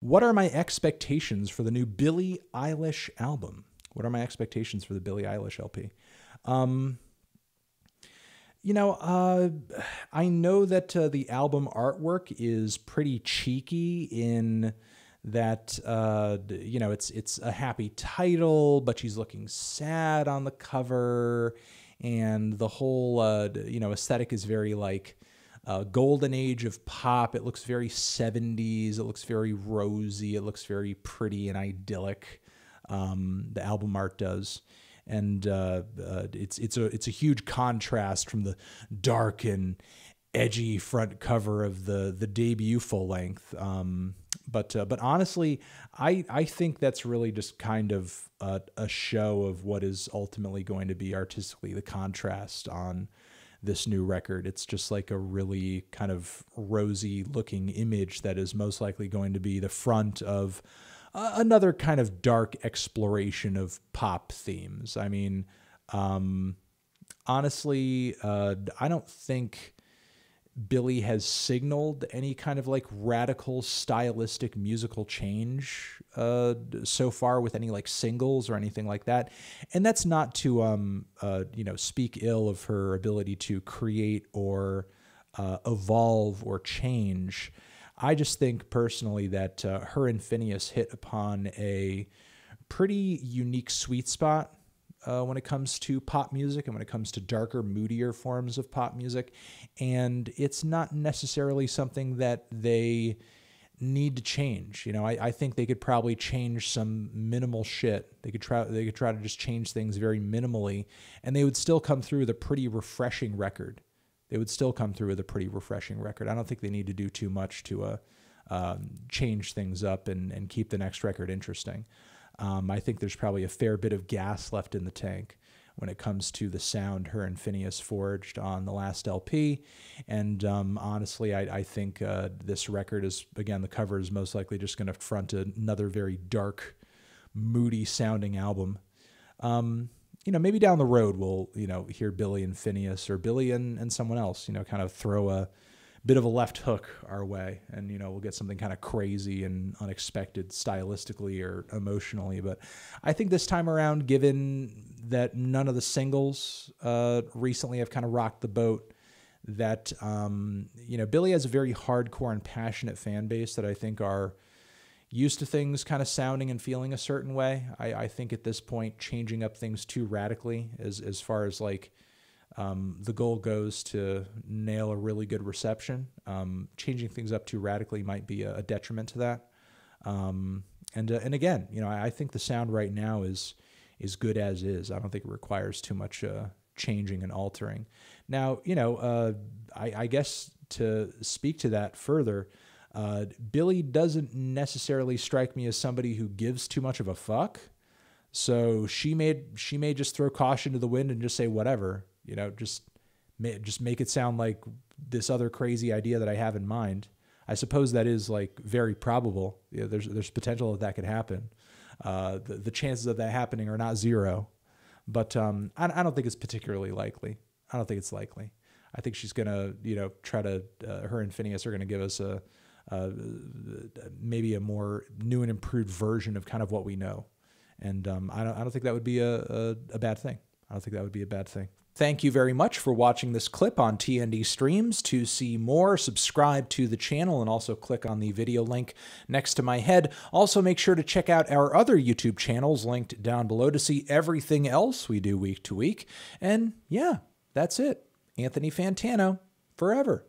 What are my expectations for the new Billie Eilish album? What are my expectations for the Billie Eilish LP? I know that the album artwork is pretty cheeky in that, it's a happy title, but she's looking sad on the cover, and the whole, aesthetic is very like golden age of pop. It looks very 70s. It looks very rosy. It looks very pretty and idyllic. The album art does. And it's a huge contrast from the dark and edgy front cover of the debut full length. But honestly, I think that's really just kind of a show of what is ultimately going to be artistically the contrast on this new record. It's just like a really kind of rosy looking image that is most likely going to be the front of another kind of dark exploration of pop themes. I mean, honestly, I don't think Billie has signaled any kind of like radical stylistic musical change so far with any like singles or anything like that. And that's not to speak ill of her ability to create or evolve or change. I just think personally that her and Phineas hit upon a pretty unique sweet spot when it comes to pop music and when it comes to darker, moodier forms of pop music. And it's not necessarily something that they need to change. You know, I think they could probably change some minimal shit. They could try to just change things very minimally, and they would still come through with a pretty refreshing record. I don't think they need to do too much to change things up and keep the next record interesting. I think there's probably a fair bit of gas left in the tank when it comes to the sound her and Phineas forged on the last LP. And honestly, I think this record is, again, the cover is most likely just going to front another very dark, moody sounding album. Maybe down the road we'll, hear Billie and Phineas, or Billie and someone else, kind of throw a bit of a left hook our way, and we'll get something kind of crazy and unexpected stylistically or emotionally. But I think this time around, given that none of the singles recently have kind of rocked the boat, that Billie has a very hardcore and passionate fan base that I think are used to things kind of sounding and feeling a certain way. I think at this point, changing up things too radically as far as like the goal goes to nail a really good reception. Changing things up too radically might be a detriment to that. And again, I think the sound right now is good as is. I don't think it requires too much changing and altering. Now, I guess to speak to that further, Billie doesn't necessarily strike me as somebody who gives too much of a fuck. So she may just throw caution to the wind and just say whatever. Just make it sound like this other crazy idea that I have in mind. I suppose that is like very probable. There's potential that could happen. The chances of that happening are not zero, but I don't think it's particularly likely. I don't think it's likely. I think she's gonna try to her and Phineas are gonna give us maybe a more new and improved version of kind of what we know, and I don't think that would be a bad thing. I don't think that would be a bad thing. Thank you very much for watching this clip on TND Streams. To see more, subscribe to the channel and also click on the video link next to my head. Also, make sure to check out our other YouTube channels linked down below to see everything else we do week to week. And yeah, that's it. Anthony Fantano, forever.